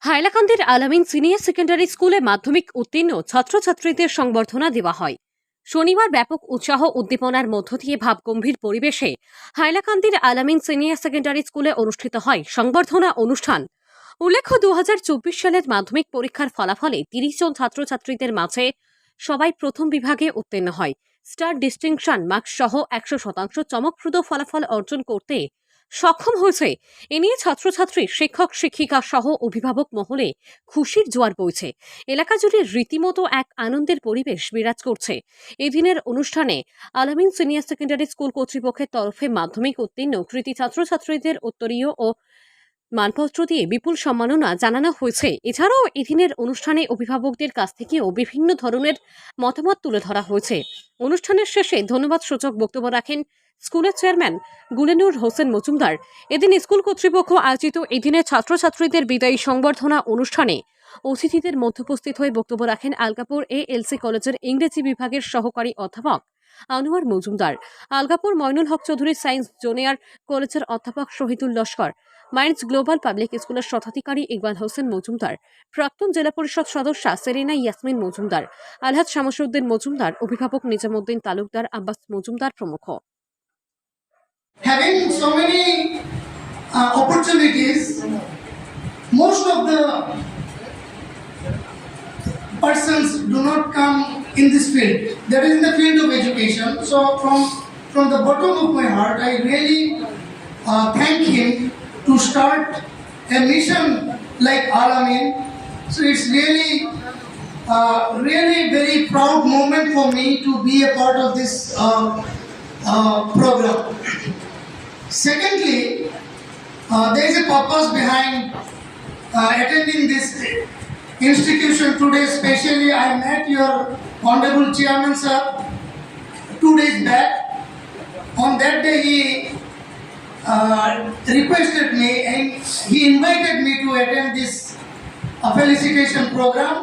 হাইলাকান্দির আলামিন senior secondary স্কুলে মাধ্যমিক উত্তীর্ণ ছাত্রছাত্রীদের সংবর্ধনা দেওয়া হয়। শনিবার ব্যাপক উৎসাহ উদ্দীপনার মধ্য দিয়ে ভাবগম্ভীর পরিবেশে হাইলাকান্দির আলামিন সিনিয়র সেকেন্ডারি স্কুলে অনুষ্ঠিত হয় সংবর্ধনা অনুষ্ঠান। উল্লেখ্য 2024 সালের মাধ্যমিক পরীক্ষার ফলাফলে 30 জন ছাত্রছাত্রীদের মাঝে সবাই প্রথম বিভাগে উত্তীর্ণ হয়। স্টার ডিস্টিংশন মার্কস সহ 100% চমকপ্রদ ফলাফল অর্জন করতে সক্ষম হয়েছে। এ নিয়ে ছাত্রছাত্রী, শিক্ষক, শিক্ষিকা সহ অভিভাবক মহলে খুশির জোয়ার বইছে। এলাকা জুড়ে রীতিমতো এক আনন্দের পরিবেশ বিরাজ করছে। এই দিনের অনুষ্ঠানে আলামিন সিনিয়র সেকেন্ডারি স্কুল কর্তৃপক্ষের তরফে মাধ্যমিক উত্তীর্ণ কৃতী ছাত্রছাত্রীদের উত্তরীয় ও মানপত্র দিয়ে বিপুল সম্মাননা জানানো হয়েছে। এছাড়াও এদিনের অনুষ্ঠানে অভিভাবকদের কাছ থেকেও বিভিন্ন ধরনের মতামত তুলে ধরা হয়েছে। অনুষ্ঠানের শেষে ধন্যবাদ সূচক বক্তব্য রাখেন স্কুলের চেয়ারম্যান গুলেনুর হোসেন মজুমদার। এদিন স্কুল কর্তৃপক্ষ আয়োজিত এদিনের ছাত্রছাত্রীদের বিদায়ী সংবর্ধনা অনুষ্ঠানে অতিথিদের মধ্যে উপস্থিত হয়ে বক্তব্য রাখেন আলগাপুর এএলসি কলেজের ইংরেজি বিভাগের সহকারী অধ্যাপক আনোয়ার মজুমদার, আলগাপুর মইনুল হক চৌধুরী সায়েন্স জুনিয়র কলেজের অধ্যাপক Shahidul Laskar, minds global public স্কুলের স্বত্বাধিকারী ইকবাল হোসেন মজুমদার, প্রাক্তন জেলা পরিষদ সদস্যা সেরেনা ইয়াসমিন মজুমদার, আলহাজ শামসুদ্দিন মজুমদার, অভিভাবক নিজামুদ্দিন তালুকদার, আব্বাস মজুমদার প্রমুখ। Having so many opportunities, most of the persons do not come in this field. That is in the field of education. So from the bottom of my heart, I really thank him to start a mission like Alamin. So it's really very proud moment for me to be a part of this program. Secondly, there is a purpose behind attending this institution today. Especially, I met your honorable chairman, sir, 2 days back. On that day, he requested me and he invited me to attend this felicitation program.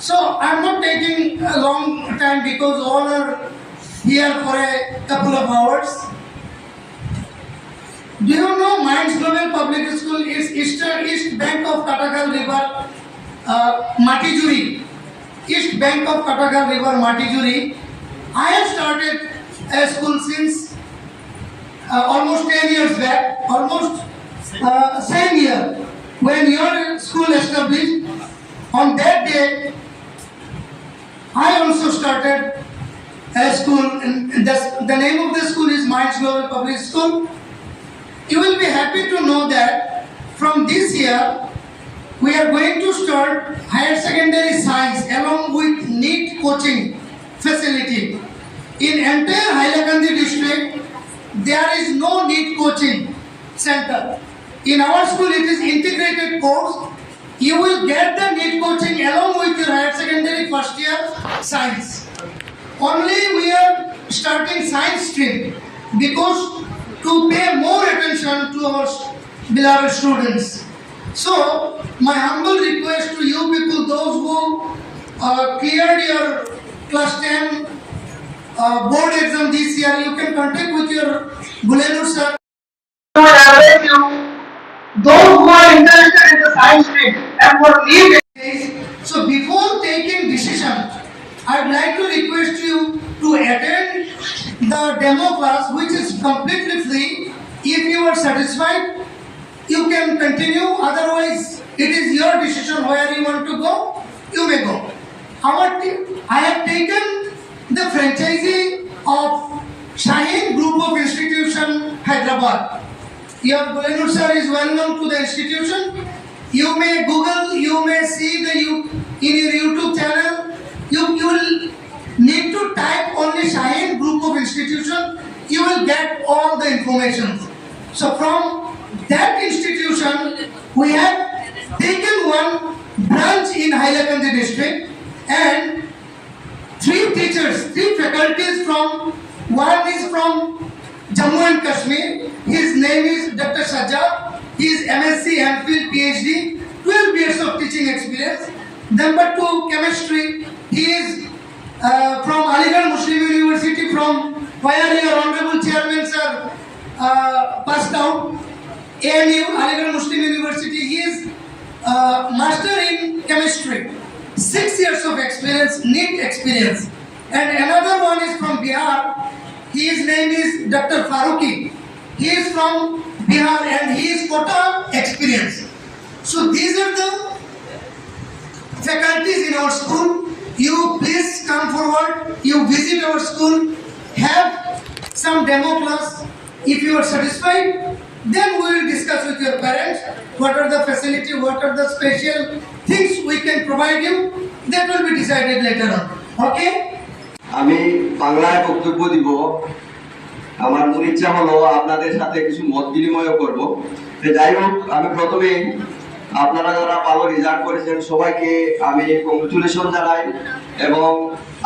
So I'm not taking a long time because all are here for a couple of hours. Do you know Minds Global Public School is East Bank of Katagal River, Matijuri. East Bank of Katagal River, Matijuri. I have started a school since almost 10 years back, almost same year when your school established. On that day, I also started a school, and the name of the school is Minds Global Public School. You will be happy to know that from this year, we are going to start higher secondary science along with NEET coaching facility. In entire Hailakandi district, there is no NEET coaching center. In our school, it is integrated course. You will get the NEET coaching along with your higher secondary first year science. Only we are starting science stream because to pay more attention to our beloved students. So, my humble request to you people, those who cleared your class 10 board exam this year, you can contact with your Gulenur sir. Those who are interested in the science stream and for NEET. So, before taking decision, I would like to request you to attend the demo class, which is completely free. If you are satisfied, you can continue. Otherwise, it is your decision where you want to go. You may go. I have taken the franchisee of Shaheen Group of Institution, Hyderabad. Your Gulenur sir is well known to the institution. You may Google, you may see in your YouTube channel. You will need to type only Shaheen Group of Institution. You will get all the information. So from that institution, we have taken one branch in Hailakandi district and 3 teachers, 3 faculties from, one is from Jammu and Kashmir. His name is Dr. Sajjad. He is MSc MPhil PhD, 12 years of teaching experience. Number 2, chemistry. He is from Aligarh Muslim University, from where your honorable chairman sir passed out. AMU, Aligarh Muslim University. He is master in chemistry, 6 years of experience, NEET experience. And another one is from Bihar. His name is Dr. Faruqi. He is from Bihar and he is quota experience. So these are the faculties in our school. You please come forward. You visit our school. Have some demo class. If you are satisfied, then we will discuss with your parents what are the facility, what are the special things we can provide you. That will be decided later on. Okay? আমি বাংলায় বক্তব্য দিব। আমার মূল ইচ্ছা হলো আপনাদের সাথে কিছু মত বিনিময় করব। যাই হোক, আমি প্রথমেই আপনারা যারা ভালো রেজাল্ট করেছেন সবাইকে আমি কংগ্রেচুলেশন জানাই এবং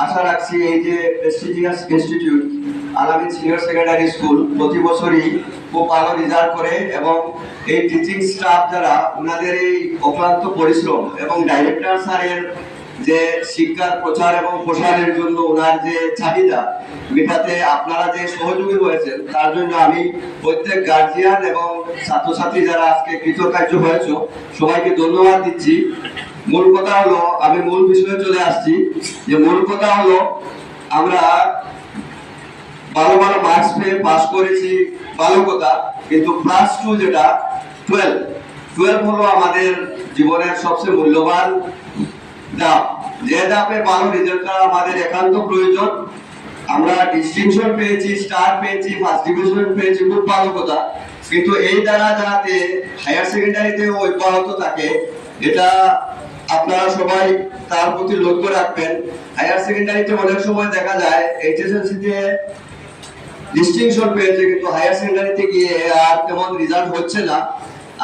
আশা রাখছি এই যে প্রেস্টিজিয়াস ইনস্টিটিউট আলামিন সিনিয়র সেকেন্ডারি স্কুল প্রতি বছরই খুব ভালো রেজাল্ট করে এবং এই টিচিং স্টাফ যারা ওনাদের এই অক্লান্ত পরিশ্রম এবং ডাইরেক্টর স্যারের যে শিক্ষার প্রচার এবং প্রসারের জন্য ওনার যে চাহিদা মেটাতে আপনারা যে সহযোগী হয়েছেন তার জন্য আমি প্রত্যেক গার্জিয়ান এবং ছাত্রছাত্রী যারা আজকে কৃতকার্য হয়েছে সবাইকে ধন্যবাদ দিচ্ছি। মূল কথা হলো, আমি মূল বিষয়ে চলে আসছি, যে মূল কথা হলো আমরা ভালো ভালো মার্কস পেয়ে পাস করেছি, ভালো কথা, কিন্তু ক্লাস 2 যেটা 12 হলো আমাদের জীবনের সবচেয়ে মূল্যবান ধাপ। যে ধাপে ভালো রেজাল্ট করা আমাদের একান্ত প্রয়োজন। আমরা ডিস্টিংশন পেয়েছি, স্টার পেয়েছি, ফার্স্ট ডিভিশন পেয়েছি, খুব ভালো কথা, কিন্তু এই দ্বারা যাতে হায়ার সেকেন্ডারিতে অব্যাহত থাকে এটা আপনারা সবাই তার প্রতি লক্ষ্য রাখবেন। হায়ার সেকেন্ডারিতে অনেক সময় দেখা যায় এইচএসএলসিতে ডিস্টিংশন পেয়েছে কিন্তু হায়ার সেকেন্ডারিতে গিয়ে আর তেমন রেজাল্ট হচ্ছে না।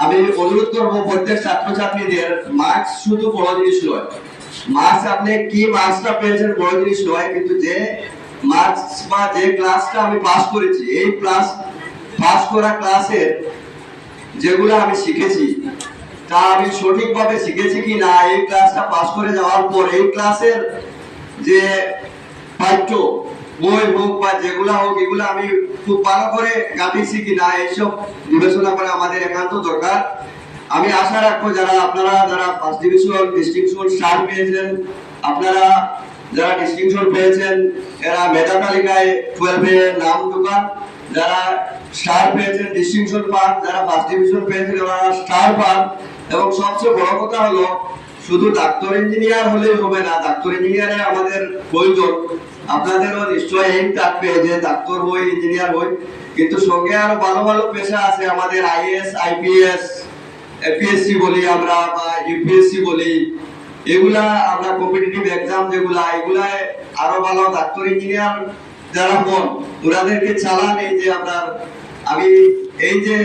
আমি অনুরোধ করবো প্রত্যেক ছাত্রছাত্রীদের মার্কস শুধু বড় জিনিস নয়, মার্কস আপনি কি মার্কসটা পেয়েছেন বড় জিনিস নয়, কিন্তু যে মার্কস বা যে ক্লাসটা আমি পাস করেছি এই পাস করা ক্লাসের যেগুলো আমি শিখেছি তা আমি সঠিকভাবে শিখেছি কি না, এই ক্লাসটা পাস করে যাওয়ার পর এই ক্লাসের যে পাঠ্য বই হোক বা যেগুলা হোক এগুলো আমি খুব ভালো করে গাঁথিয়েছি কিনা এইসব বিবেচনা করে আমাদের একান্ত দরকার। আমি আশা রাখবো আপনারা যারা ফার্স্ট ডিভিশন, ডিস্টিংশন, স্টার পেয়েছেন, আপনারা যারা ডিস্টিংশন পেয়েছেন এরা মেধা তালিকায় 12 এ নাম ঢোকান, যারা স্টার পেয়েছেন ডিস্টিংশন পান, যারা ফার্স্ট ডিভিশন পেয়েছেন ওরা স্টার পান। এবং সবচেয়ে বড় কথা হলো শুধু ডাক্তার ইঞ্জিনিয়ার হলেই হবে না, ডাক্তার ইঞ্জিনিয়ারে আমাদের প্রয়োজন। আপনাদেরও নিশ্চয়ই এইম থাকবে যে ডাক্তার হই, ইঞ্জিনিয়ার হই, কিন্তু সঙ্গে আরো ভালো ভালো পেশা আছে আমাদের, আইএএস, আইপিএস, এপিএসসি বলি আমরা বা ইউপিএসসি বলি, এগুলা আমরা কম্পিটিটিভ এক্সাম যেগুলা এগুলায় আরো ভালো ডাক্তার ইঞ্জিনিয়ার যারা হন ওনাদেরকে চালান। এই যে আমি এই যে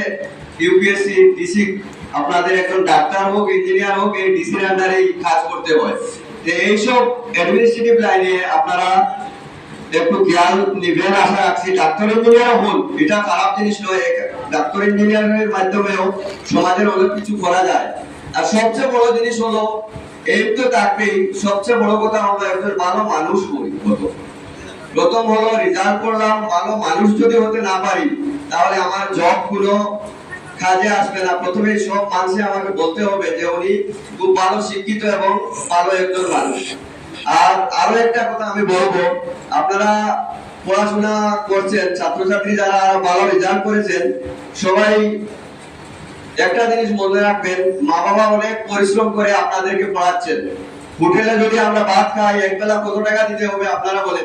ইউপিএসসি ডিসি আপনাদের একজন ডাক্তার হোক, ইঞ্জিনিয়ার হোক, এই ডিসির আন্ডারে কাজ করতে হয়। এইসব অ্যাডমিনিস্ট্রেটিভ লাইনে আপনারা একটু খেয়াল নিবেন আশা রাখছি। ডাক্তার ইঞ্জিনিয়ার হন এটা খারাপ জিনিস নয়, ডাক্তার ইঞ্জিনিয়ারের মাধ্যমেও সমাজের অনেক কিছু করা যায়। আর সবচেয়ে বড় জিনিস হলো এই তো থাকবেই, সবচেয়ে বড় কথা হলো একজন ভালো মানুষ হই। প্রথম হলো রেজাল্ট করলাম, ভালো মানুষ যদি হতে না পারি তাহলে আমার জব গুলো কাজে আসবে না। প্রথমে সব মানুষ আমাকে বলতে হবে যে উনি খুব ভালো শিক্ষিত এবং ভালো একজন মানুষ। আর আরো একটা কথা আমি বলবো, আপনারা পড়াশোনা করছেন, ছাত্রছাত্রী যারা ভালো রেজাল্ট করেছেন সবাই একটা জিনিস মনে রাখবেন, মা বাবা অনেক পরিশ্রম করে আপনাদেরকে পড়াচ্ছেন। হোটেলে যদি আমরা ভাত খাই একবেলা কত টাকা দিতে হবে আপনারা বলেন?